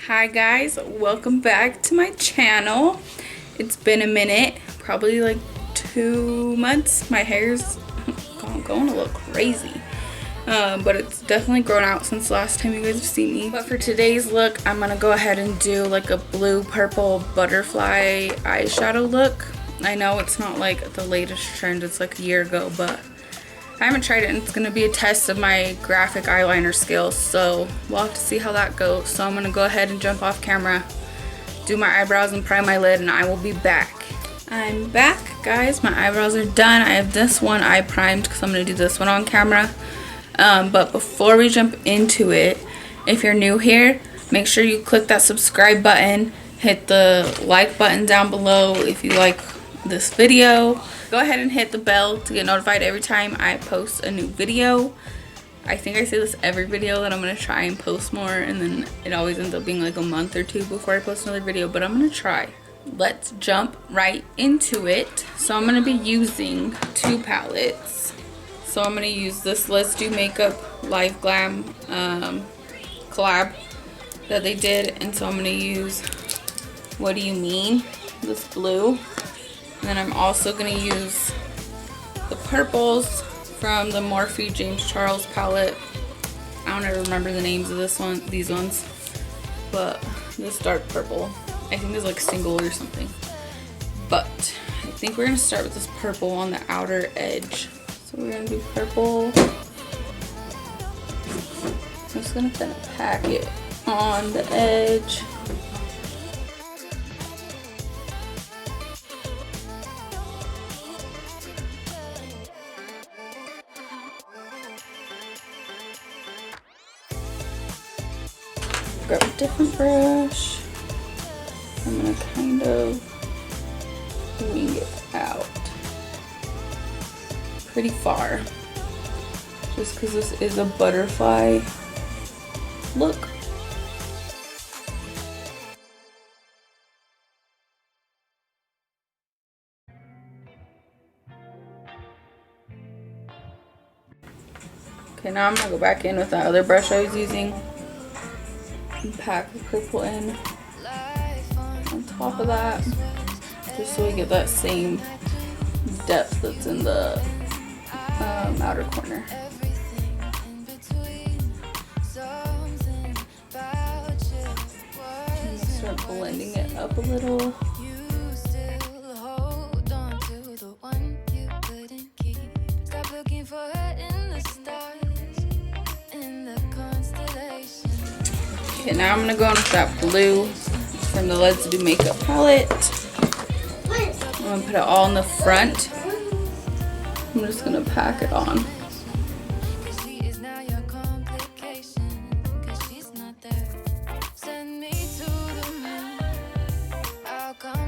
Hi guys, welcome back to my channel. It's been a minute, probably like 2 months. My hair's going a little crazy, but it's definitely grown out since the last time you guys have seen me. But for today's look, I'm gonna go ahead and do like a blue purple butterfly eyeshadow look. I know it's not like the latest trend, it's like a year ago, but I haven't tried it, and it's going to be a test of my graphic eyeliner skills, so we'll have to see how that goes. So I'm going to go ahead and jump off camera, do my eyebrows and prime my lid, and I will be back. I'm back, guys. My eyebrows are done. I have this one eye primed because I'm going to do this one on camera. But before we jump into it, if you're new here, make sure you click that subscribe button, hit the like button down below if you like this video. Go ahead and hit the bell to get notified every time I post a new video. I think I say this every video that I'm going to try and post more, and then it always ends up being like a month or two before I post another video, but I'm going to try. Let's jump right into it. So I'm going to be using 2 palettes. So I'm going to use this Let's Do Makeup Live Glam collab that they did, and so I'm going to use What Do You Mean, this blue. And then I'm also going to use the purples from the Morphe James Charles palette. I don't ever remember the names of these ones, but this dark purple, I think is like single or something. But I think we're going to start with this purple on the outer edge. So we're going to do purple. I'm just going to kind of pack it on the edge. Grab a different brush. I'm gonna kind of wing it out pretty far, just because this is a butterfly look. Okay, now I'm gonna go back in with that other brush I was using and pack the purple in on top of that, just so we get that same depth that's in the outer corner. And start blending it up a little. Okay, now I'm going to go in with that blue from the Let's Do Makeup palette. I'm going to put it all in the front. I'm just going to pack it on.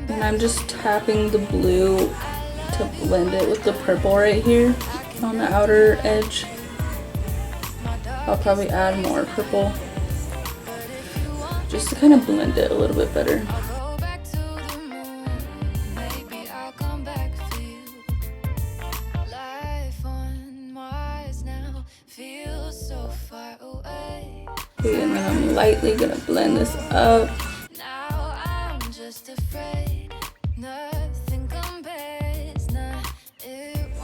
And I'm just tapping the blue to blend it with the purple right here on the outer edge. I'll probably add more purple, just to kind of blend it a little bit better. Okay, and then I'm lightly gonna blend this up.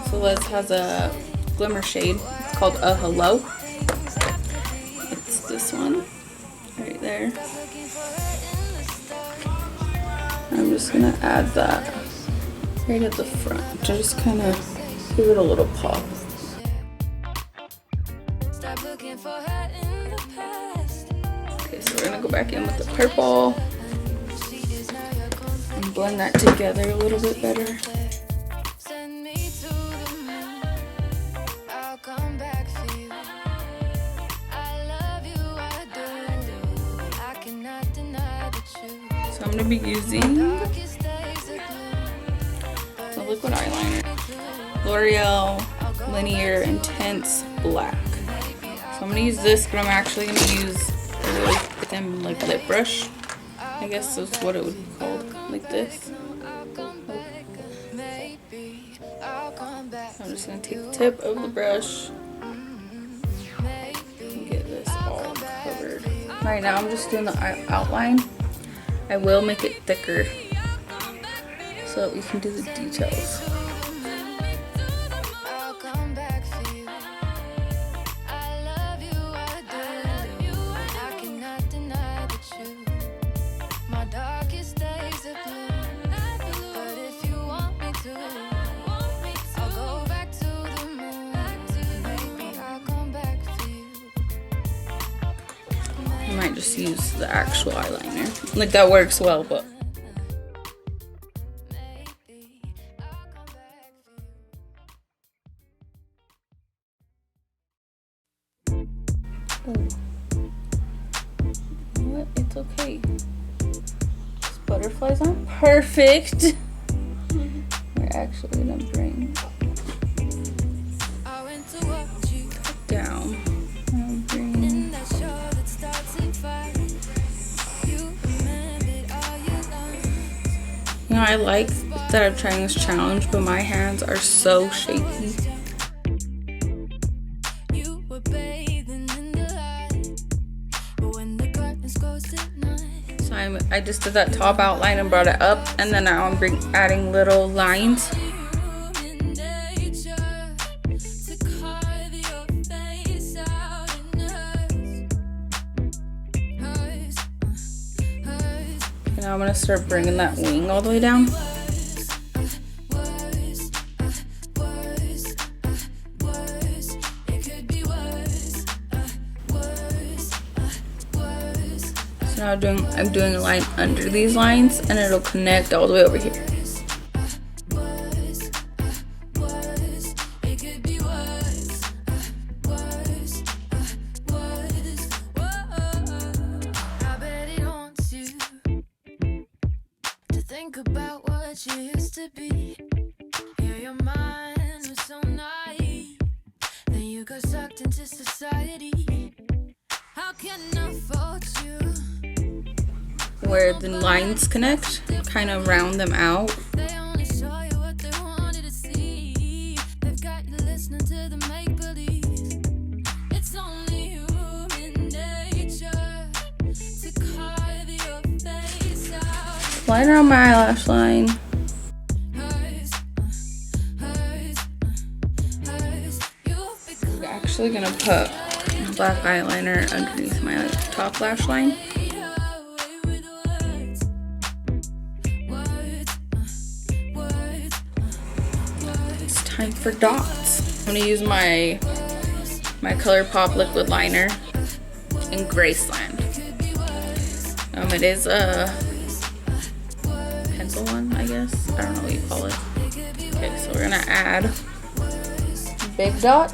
So Les has a glimmer shade. It's called A Hello. It's this one right there. I'm just gonna add that right at the front to just kind of give it a little pop. Okay, so we're gonna go back in with the purple and blend that together a little bit better. So I'm going to be using the liquid eyeliner, L'Oreal Linear Intense Black. So I'm going to use this, but I'm actually going to use a really thin like lip brush. I guess that's what it would be called, like this. I'm just going to take the tip of the brush and get this all covered. Right now I'm just doing the outline. I will make it thicker so that we can do the details. I might just use the actual eyeliner. Like, that works well, but oh. You know what? It's okay. These butterflies aren't perfect. We're actually gonna bring down. You know, I like that I'm trying this challenge, but my hands are so shaky. So I just did that top outline and brought it up, and then now I'm adding little lines. Now I'm gonna start bringing that wing all the way down. So now I'm doing a line under these lines, and it'll connect all the way over here. About what you used to be. Yeah, your mind was so naive. Then you got sucked into society. How can I fault you? Where the lines connect, kind of round them out. They only show you what they wanted to see. They've got you listening to the make-believe. It's only human nature to carve your face out. Line around my eyelash line. I'm actually gonna put black eyeliner underneath my top lash line. It's time for dots. I'm gonna use my ColourPop liquid liner in Graceland. It is a pencil one, I guess. I don't know what you call it. Okay, so we're gonna add a big dot.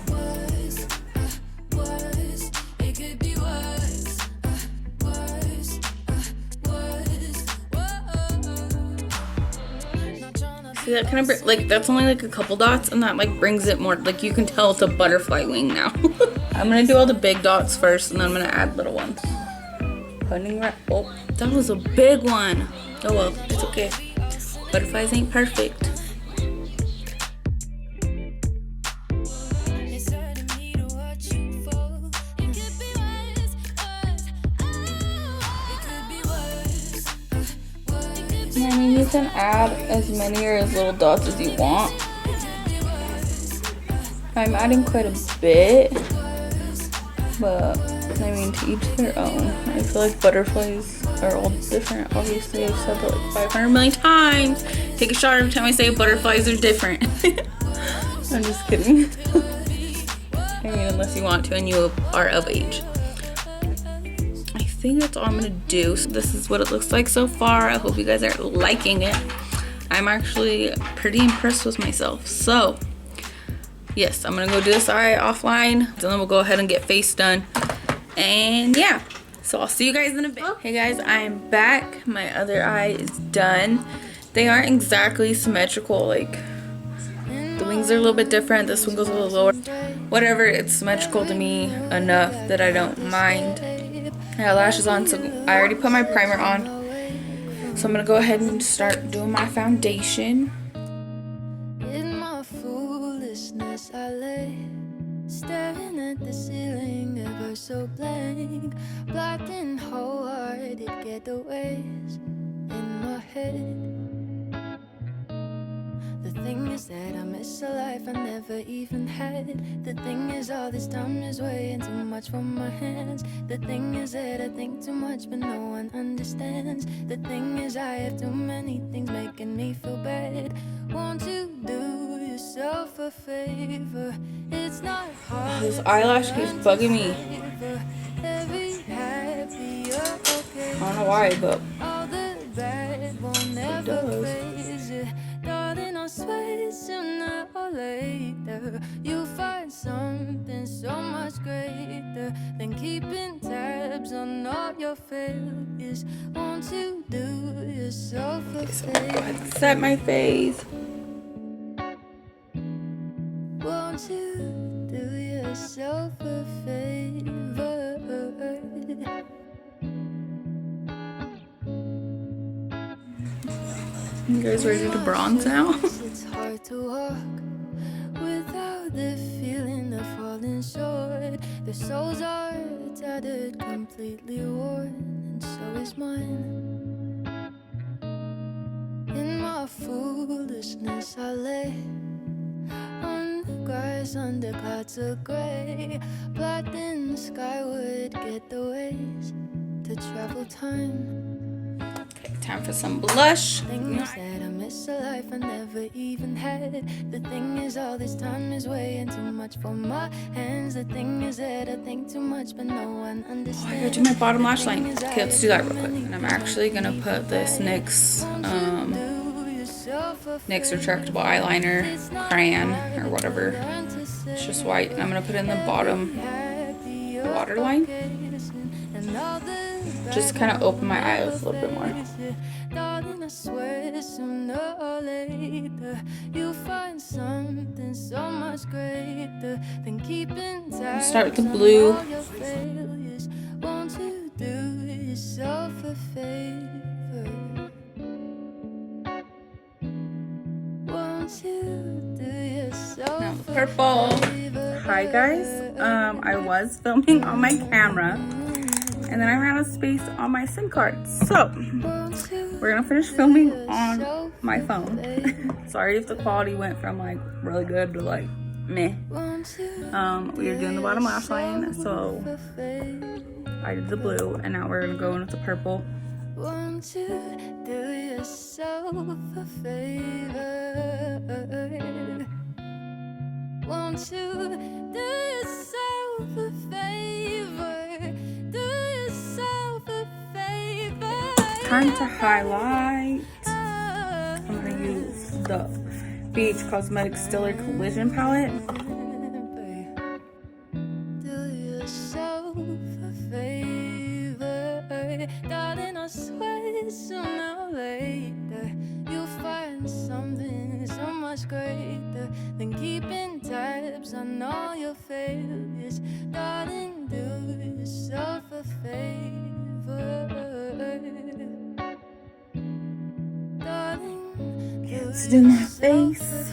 See, that kind of like, that's only like a couple dots, and that like brings it more, like you can tell it's a butterfly wing now. I'm gonna do all the big dots first, and then I'm gonna add little ones. Oh, that was a big one. Oh well, it's okay. Butterflies ain't perfect. I mean, you can add as many or as little dots as you want. I'm adding quite a bit, but I mean, to each their own. I feel like butterflies are all different. Obviously, I've said that like 500 million times. Take a shot every time I say butterflies are different. I'm just kidding. I mean, unless you want to and you are of age. I think that's all I'm gonna do. So this is what it looks like so far. I hope you guys are liking it. I'm actually pretty impressed with myself. So yes, I'm gonna go do this eye offline, and then we'll go ahead and get face done. And yeah, so I'll see you guys in a bit. Hey guys, I'm back. My other eye is done. They aren't exactly symmetrical. Like, the wings are a little bit different. This one goes a little lower. Whatever, it's symmetrical to me enough that I don't mind. I got lashes on, so I already put my primer on. So I'm gonna go ahead and start doing my foundation. In my foolishness, I lay staring at the ceiling, ever are so blank, black and wholehearted getaways in my head. The thing is that I miss a life I never even had. The thing is all this time is weighing too much for my hands. The thing is that I think too much but no one understands. The thing is I have too many things making me feel bad. Won't you do yourself a favor? It's not hard. This eyelash keeps bugging me. Every happy you're okay. I don't know why, but All the bad won't never phase you. Darling, I swear sooner or later you'll find something so much greater than keeping tabs on all your failures. Won't you do yourself a so I'm gonna go ahead favor? and set my face. Won't you do yourself a favor? You guys ready to bronze now? It's hard to walk without the feeling of falling short. Their souls are tattered, completely worn, and so is mine. In my foolishness, I lay on the grass under clouds of gray, blotting skyward getaways to travel time. Time for some blush. Thing is that I miss a life I never even had. The thing is all this time is weighing too much for my hands. The thing is that I think too much but no one understands. I gotta do my bottom lash line. Okay, let's do that real quick. And I'm actually gonna put this NYX retractable eyeliner crayon or whatever. It's just white, and I'm gonna put it in the bottom waterline. Just kind of open my eyes a little bit more. Darling, I swear sooner or later you'll find something so much greater than keeping tabs. Start with the blue. On all your failures. Won't you do yourself a favor? Won't you do yourself Now the purple. Hi guys. I was filming on my camera, and then I ran out of space on my SIM card. So we're gonna finish filming on my phone. Sorry if the quality went from like really good to like meh. We are doing the bottom lash line, so I did the blue, and now we're gonna go in with the purple. Won't you do yourself a favor? Won't you do yourself a favor? Do yourself a favor. Time to highlight. I'm gonna use the BH Cosmetics Stiller Collision palette. Do yourself a favor, darling. I swear sooner or later you'll find something so much greater than keeping tabs on all your failures. Darling, do yourself a favor. Darling, Let's do my face.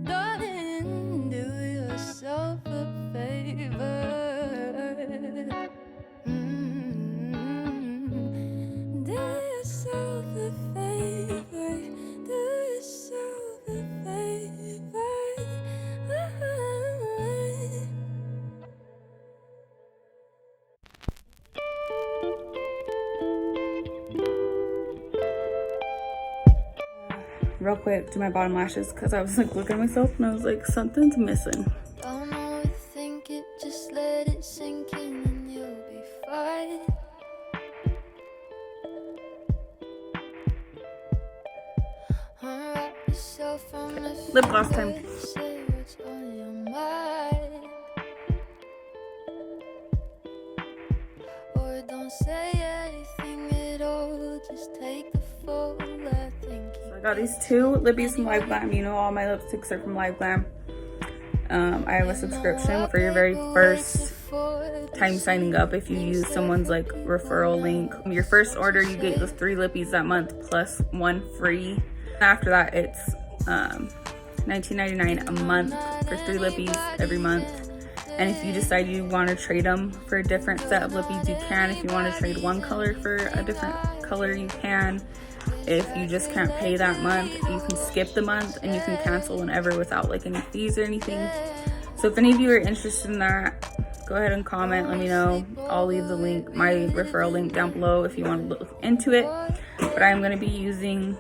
Darling, do yourself a favor. Do yourself a favor. Do yourself a favor. Real quick, do my bottom lashes because I was like looking at myself and I was like, something's missing. Don't overthink it, just let it sink in and you'll be fine. Unwrap yourself from the Lip gloss time. fear, say what's on your mind. Or don't say anything at all, just take the fall. I think I got these two lippies from Live Glam. You know all my lipsticks are from Live Glam. I have a subscription for your very first time signing up. If you use someone's like referral link, your first order you get those 3 lippies that month plus 1 free. After that it's $19.99 a month for for 3 lippies every month. And if you decide you want to trade them for a different set of lippies, you can. If you want to trade one color for a different color, you can. If you just can't pay that month, you can skip the month and you can cancel whenever without like any fees or anything. So if any of you are interested in that, go ahead and comment, let me know. I'll leave the link, my referral link down below if you want to look into it. But I'm going to be using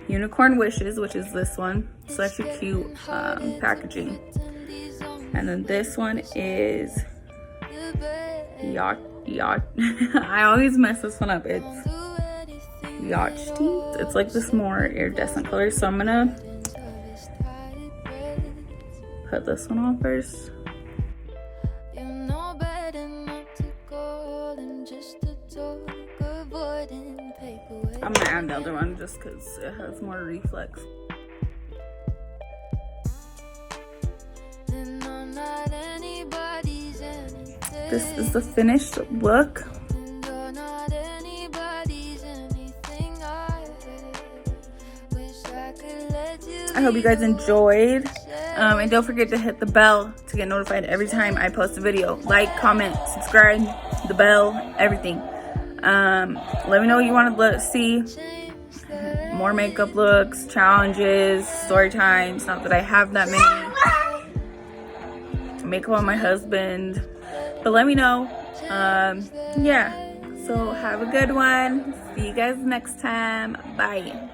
Unicorn Wishes, which is this one. Such a cute packaging. And then this one is Yacht. I always mess this one up. It's Yacht. It's like this more iridescent color. So I'm gonna put this one on first. I'm gonna add the other one just because it has more reflex. This is the finished look. I hope you guys enjoyed. And don't forget to hit the bell to get notified every time I post a video. Like, comment, subscribe, the bell, everything. Let me know what you want to see. More makeup looks, challenges, story times. Not that I have that many. Makeup on my husband. But let me know. Yeah. So have a good one. See you guys next time. Bye.